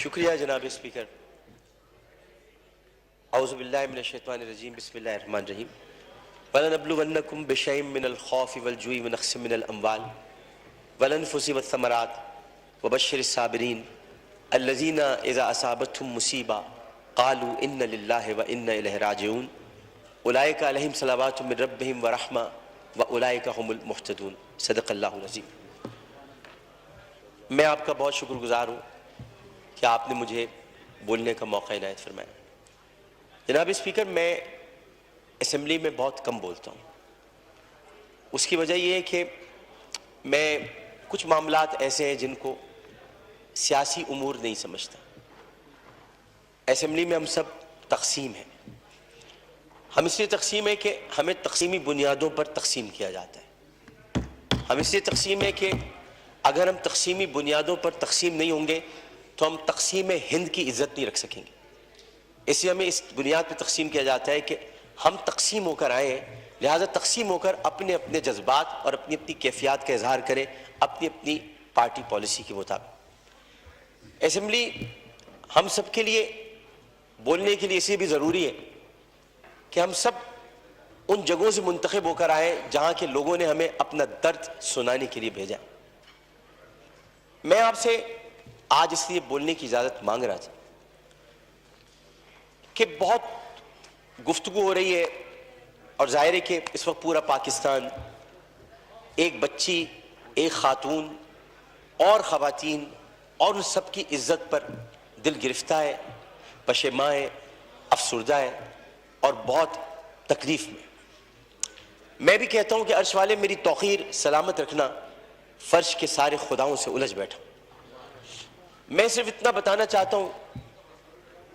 شکریہ جناب اسپیکر. اعوذ باللہ من الشیطان الرجیم. بسم اللہ الرحمن الرحیم. وَلَنَبْلُوَنَّكُمْ بِشَيْءٍ مِّنَ الْخَوْفِ وَالْجُوعِ وَنَقْصٍ مِّنَ الْأَمْوَالِ وَالْأَنفُسِ وَالثَّمَرَاتِ وَبَشِّرِ الصَّابِرِينَ الَّذِينَ إِذَا أَصَابَتْهُمْ مُصِيبَةٌ قَالُوا إِنَّ لِلَّهِ وَإِنَّا إِلَيْهِ رَاجِعُونَ أُولَٰئِكَ عَلَيْهِمْ صَلَوَاتٌ مِّن رَّبِّهِمْ وَرَحْمَةٌ وَأُولَٰئِكَ هُمُ الْمُهْتَدُونَ. صدق اللہ العظیم. میں آپ کا بہت شکر گزار ہوں کہ آپ نے مجھے بولنے کا موقع عنایت فرمایا. جناب اسپیکر، میں اسمبلی میں بہت کم بولتا ہوں. اس کی وجہ یہ ہے کہ میں کچھ معاملات ایسے ہیں جن کو سیاسی امور نہیں سمجھتا. اسمبلی میں ہم سب تقسیم ہیں. ہم اس لیے تقسیم ہے کہ ہمیں تقسیمی بنیادوں پر تقسیم کیا جاتا ہے. ہم اس لیے تقسیم ہے کہ اگر ہم تقسیمی بنیادوں پر تقسیم نہیں ہوں گے تو ہم تقسیم ہند کی عزت نہیں رکھ سکیں گے. اس لیے ہمیں اس بنیاد پہ تقسیم کیا جاتا ہے کہ ہم تقسیم ہو کر آئے ہیں، لہٰذا تقسیم ہو کر اپنے اپنے جذبات اور اپنی اپنی کیفیات کا اظہار کریں اپنی اپنی پارٹی پالیسی کے مطابق. اسمبلی ہم سب کے لیے بولنے کے لیے اس لیے بھی ضروری ہے کہ ہم سب ان جگہوں سے منتخب ہو کر آئے جہاں کے لوگوں نے ہمیں اپنا درد سنانے کے لیے بھیجا. میں آپ سے آج اس لیے بولنے کی اجازت مانگ رہا تھا کہ بہت گفتگو ہو رہی ہے اور ظاہر ہے کہ اس وقت پورا پاکستان ایک بچی، ایک خاتون اور خواتین اور ان سب کی عزت پر دل گرفتہ ہے، پشیماں ہے، افسردہ ہے اور بہت تکلیف میں. میں بھی کہتا ہوں کہ عرش والے میری توقیر سلامت رکھنا، فرش کے سارے خداؤں سے الجھ بیٹھا. میں صرف اتنا بتانا چاہتا ہوں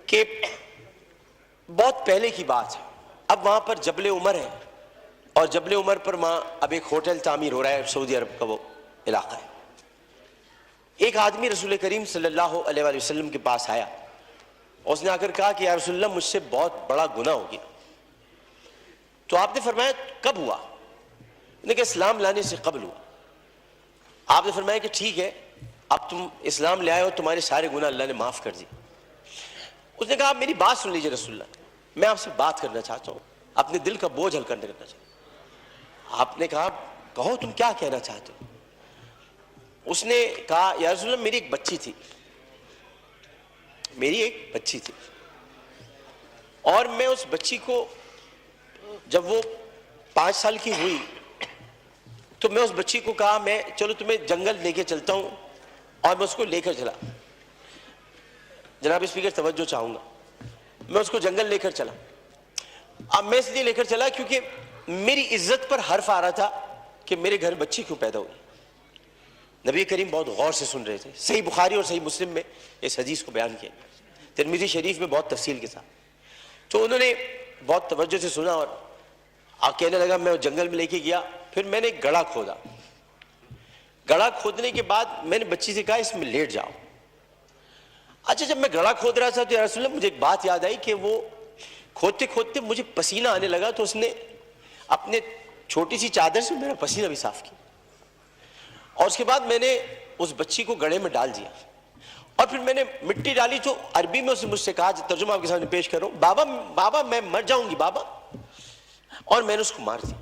کہ بہت پہلے کی بات ہے، اب وہاں پر جبل عمر ہے اور جبل عمر پر وہاں اب ایک ہوٹل تعمیر ہو رہا ہے، سعودی عرب کا وہ علاقہ ہے. ایک آدمی رسول کریم صلی اللہ علیہ وآلہ وسلم کے پاس آیا اور اس نے آ کر کہا کہ یا رسول اللہ مجھ سے بہت بڑا گناہ ہو گیا. تو آپ نے فرمایا کب ہوا؟ انہوں نے کہا اسلام لانے سے قبل ہوا. آپ نے فرمایا کہ ٹھیک ہے، اب تم اسلام لے آئے ہو، تمہارے سارے گناہ اللہ نے معاف کر دیے. اس نے کہا آپ میری بات سن لیجئے رسول اللہ، میں آپ سے بات کرنا چاہتا ہوں، اپنے دل کا بوجھ ہلکا کرنا چاہتا ہوں. آپ نے کہا کہو تم کیا کہنا چاہتے ہو؟ اس نے کہا یا رسول اللہ میری ایک بچی تھی اور میں اس بچی کو جب وہ 5 سال کی ہوئی تو میں اس بچی کو کہا میں چلو تمہیں جنگل لے کے چلتا ہوں، اور میں اس کو لے کر چلا. جناب اسپیکر توجہ چاہوں گا، میں اس کو جنگل لے کر چلا. اب میں اس لیے لے کر چلا کیونکہ میری عزت پر حرف آ رہا تھا کہ میرے گھر بچی کیوں پیدا ہوئی. نبی کریم بہت غور سے سن رہے تھے. صحیح بخاری اور صحیح مسلم میں اس حدیث کو بیان کیا، ترمذی شریف میں بہت تفصیل کے ساتھ. تو انہوں نے بہت توجہ سے سنا اور کہنے لگا میں جنگل میں لے کے گیا. پھر میں نے ایک گڑھا کھودا. گڑھا کھودنے کے بعد میں نے بچی سے کہا اس میں لیٹ جاؤ. اچھا جب میں گڑھا کھود رہا تھا تو یا رسول اللہ مجھے ایک بات یاد آئی کہ وہ کھودتے کھودتے مجھے پسینہ آنے لگا، تو اس نے اپنے چھوٹی سی چادر سے میرا پسینہ بھی صاف کیا. اور اس کے بعد میں نے اس بچی کو گڑھے میں ڈال دیا اور پھر میں نے مٹی ڈالی. تو عربی میں اس نے مجھ سے کہا، ترجمہ آپ کے سامنے پیش کر رہا ہوں، بابا میں مر جاؤں گی بابا. اور میں نے اس کو مار دیا.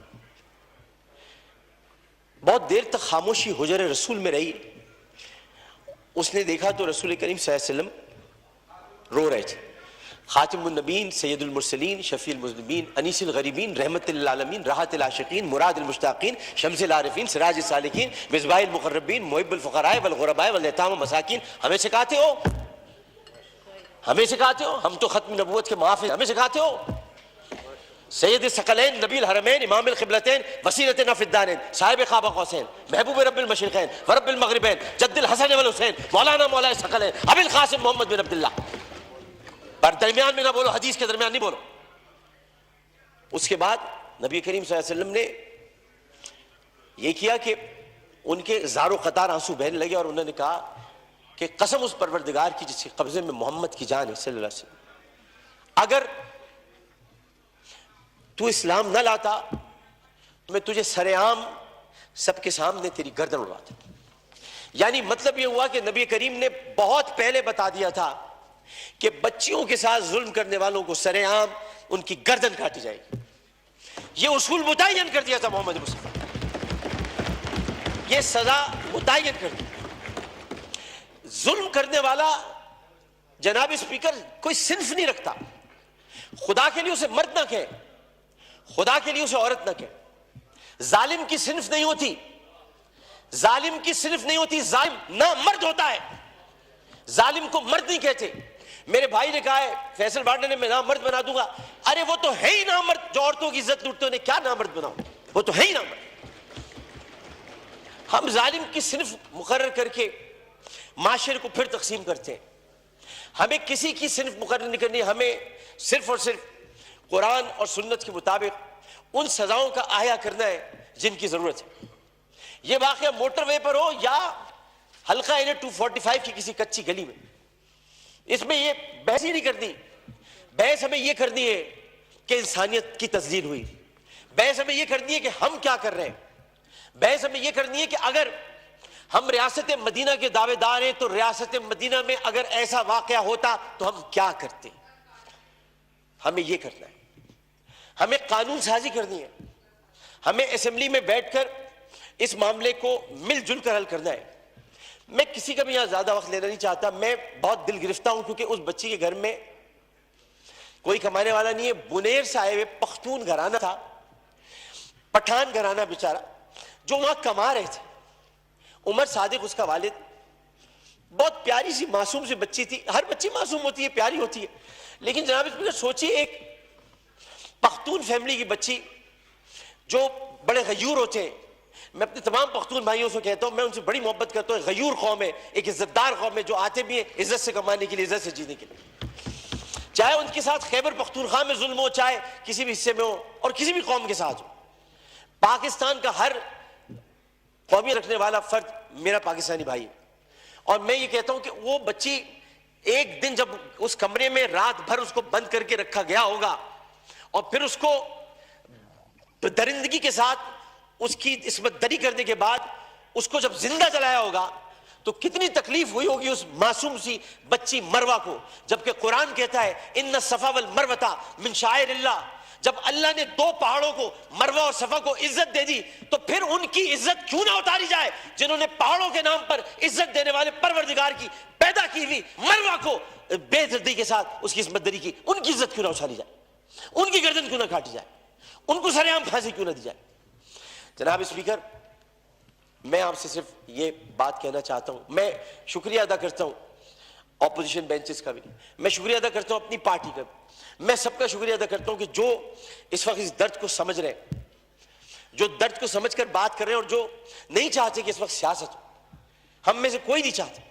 بہت دیر تک خاموشی حجر رسول میں رہی. اس نے دیکھا تو رسول کریم صلی اللہ علیہ وسلم رو رہے تھے. خاتم النبیین، سید المرسلین، شفیع المذنبین، انیس الغریبین، رحمت للعالمین، راحت العاشقین، مراد المشتاقین، شمس العارفین، سراج السالکین، مصباح المقربین، محب الفقراء والغرباء والیتام والمساکین. ہمیں سکھاتے ہو ہم تو ختم نبوت کے محافظ، ہمیں سکھاتے ہو سید الثقلین، نبی الحرمین، امام القبلتین، وسیلتنا فی الدارین، صاحب قاب قوسین، محبوب رب المشرقین ورب المغربین، جد الحسن والحسین، مولانا مولا ثقلین، ابی القاسم محمد بن عبداللہ. پر درمیان میں نہ بولو، حدیث کے درمیان نہیں بولو. اس کے بعد نبی کریم صلی اللہ علیہ وسلم نے یہ کیا کہ ان کے زار و قطار آنسو بہنے لگے اور انہوں نے کہا کہ قسم اس پروردگار کی جس کے قبضے میں محمد کی جان ہے صلی اللہ علیہ وسلم، اگر تو اسلام نہ لاتا میں تجھے سر عام سب کے سامنے تیری گردن اڑاتا. یعنی مطلب یہ ہوا کہ نبی کریم نے بہت پہلے بتا دیا تھا کہ بچیوں کے ساتھ ظلم کرنے والوں کو سرے عام ان کی گردن کاٹی جائے گی. یہ اصول متعین کر دیا تھا محمد مصطفیٰ, یہ سزا متعین کر دی. ظلم کرنے والا جناب اسپیکر کوئی صنف نہیں رکھتا. خدا کے لیے اسے مرد نہ کہے, خدا کے لیے اسے عورت نہ کہے. ظالم کی صنف نہیں ہوتی, ظالم کی صنف نہیں ہوتی, ظالم نہ مرد ہوتا ہے. ظالم کو مرد نہیں کہتے. میرے بھائی نے کہا ہے فیصل بارڈر نے میں نامرد بنا دوں گا. ارے وہ تو ہے ہی نامرد, جو عورتوں کی عزت لوٹتے انہیں کیا نامرد بناؤں, وہ تو ہے ہی نامرد. ہم ظالم کی صنف مقرر کر کے معاشرے کو پھر تقسیم کرتے ہیں. ہمیں کسی کی صنف مقرر نہیں کرنی, ہمیں صرف اور صرف قرآن اور سنت کے مطابق ان سزاؤں کا احیا کرنا ہے جن کی ضرورت ہے. یہ واقعہ موٹر وے پر ہو یا حلقہ این 245 کی کسی کچی گلی میں, اس میں یہ بحث ہی نہیں کرنی. بحث ہمیں یہ کرنی ہے کہ انسانیت کی تذلیل ہوئی. بحث ہمیں یہ کرنی ہے کہ ہم کیا کر رہے ہیں. بحث ہمیں یہ کرنی ہے کہ اگر ہم ریاست مدینہ کے دعوے دار ہیں تو ریاست مدینہ میں اگر ایسا واقعہ ہوتا تو ہم کیا کرتے. ہمیں یہ کرنا ہے. ہمیں قانون سازی کرنی ہے. ہمیں اسمبلی میں بیٹھ کر اس معاملے کو مل جل کر حل کرنا ہے. میں کسی کا بھی یہاں زیادہ وقت لینا نہیں چاہتا. میں بہت دل گرفتہ ہوں کیونکہ اس بچی کے گھر میں کوئی کمانے والا نہیں ہے. بنیر سے آئے ہوئے پختون گھرانہ تھا, پٹھان گھرانہ بیچارہ, جو وہاں کما رہے تھے. عمر صادق اس کا والد. بہت پیاری سی معصوم سی بچی تھی. ہر بچی معصوم ہوتی ہے, پیاری ہوتی ہے, لیکن جناب اس میں سوچیے ایک پختون فیملی کی بچی جو بڑے غیور ہوتے ہیں. میں اپنے تمام پختون بھائیوں سے کہتا ہوں, میں ان سے بڑی محبت کرتا ہوں. غیور قوم ہے, ایک عزت دار قوم ہے, جو آتے بھی ہیں عزت سے کمانے کے لیے, عزت سے جینے کے لیے. چاہے ان کے ساتھ خیبر پختونخوا میں ظلم ہو, چاہے کسی بھی حصے میں ہو, اور کسی بھی قوم کے ساتھ ہو. پاکستان کا ہر قومی رکھنے والا فرد میرا پاکستانی بھائی ہے. اور میں یہ کہتا ہوں کہ وہ بچی ایک دن جب اس کمرے میں رات بھر اس کو بند کر کے رکھا گیا ہوگا اور پھر اس کو درندگی کے ساتھ اس کی عصمت دری کرنے کے بعد اس کو جب زندہ جلایا ہوگا تو کتنی تکلیف ہوئی ہوگی اس معصوم سی بچی مروہ کو. جبکہ قرآن کہتا ہے ان الصفا والمروہ من شعائر اللہ. جب اللہ نے دو پہاڑوں کو مروہ اور صفا کو عزت دے دی تو پھر ان کی عزت کیوں نہ اتاری جائے. جنہوں نے پہاڑوں کے نام پر عزت دینے والے پروردگار کی پیدا کی ہوئی مروہ کو بے دردی کے ساتھ اس کی عصمت دری کی, ان کی عزت کیوں نہ اچھالی جائے, ان کی گردن کیوں نہ کاٹی جائے, ان کو سرعام پھانسی کیوں نہ دی جائے. جناب اسپیکر, میں آپ سے صرف یہ بات کہنا چاہتا ہوں. میں شکریہ ادا کرتا ہوں اپوزیشن بینچز کا بھی, میں شکریہ ادا کرتا ہوں اپنی پارٹی کا بھی, میں سب کا شکریہ ادا کرتا ہوں کہ جو اس وقت اس درد کو سمجھ رہے ہیں, جو درد کو سمجھ کر بات کر رہے ہیں, اور جو نہیں چاہتے کہ اس وقت سیاست ہو. ہم میں سے کوئی نہیں چاہتا,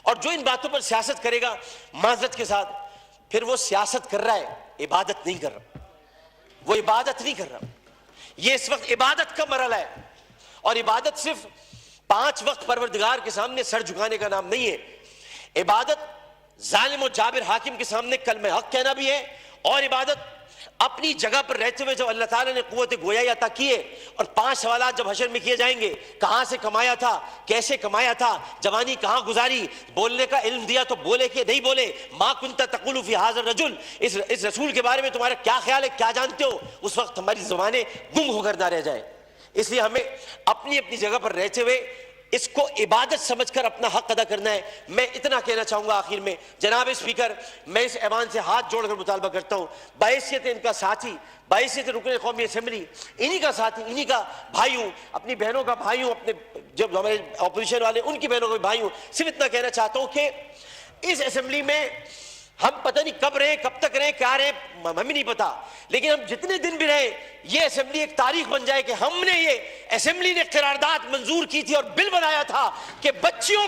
اور جو ان باتوں پر سیاست کرے گا معذرت کے ساتھ, پھر وہ سیاست کر رہا ہے, عبادت نہیں کر رہا. وہ عبادت نہیں کر رہا. یہ اس وقت عبادت کا مرحلہ ہے, اور عبادت صرف 5 وقت پروردگار کے سامنے سر جھکانے کا نام نہیں ہے. عبادت ظالم و جابر حاکم کے سامنے کلمہ حق کہنا بھی ہے, اور عبادت اپنی جگہ پر رہتے ہوئے جب اللہ تعالیٰ نے قوت گویائی عطا کیے اور 5 سوالات جب حشر میں کیے جائیں گے, کہاں سے کمایا تھا, کیسے کمایا تھا, جوانی کہاں گزاری, بولنے کا علم دیا تو بولے کہ نہیں بولے, ما کنت تقول فی ھذا الرجل, اس رسول کے بارے میں تمہارا کیا خیال ہے, کیا جانتے ہو, اس وقت ہماری زبانیں گم ہو کر نہ رہ جائیں. اس لیے ہمیں اپنی اپنی جگہ پر رہتے ہوئے اس کو عبادت سمجھ کر اپنا حق ادا کرنا ہے. میں اتنا کہنا چاہوں گا آخر میں, جناب اسپیکر, میں اس ایوان سے ہاتھ جوڑ کر مطالبہ کرتا ہوں, بحیثیت ان کا ساتھی, بحیثیت رکن قومی اسمبلی, انہی کا ساتھی, انہی کا بھائی ہوں, اپنی بہنوں کا بھائی ہوں, اپنے جب ہمارے اپوزیشن والے ان کی بہنوں کا بھائی ہوں. صرف اتنا کہنا چاہتا ہوں کہ اس اسمبلی میں ہم پتہ نہیں کب رہے, کب تک رہے, کیا رہے, ہمیں نہیں پتا, لیکن ہم جتنے دن بھی رہے یہ اسمبلی ایک تاریخ بن جائے کہ ہم نے, یہ اسمبلی نے قرارداد منظور کی تھی اور بل بنایا تھا کہ بچیوں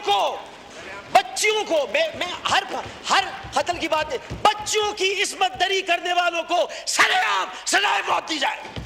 کو میں ہر قتل کی بات ہے, بچیوں کی عصمت دری کرنے والوں کو سرعام سزائے موت دی جائے.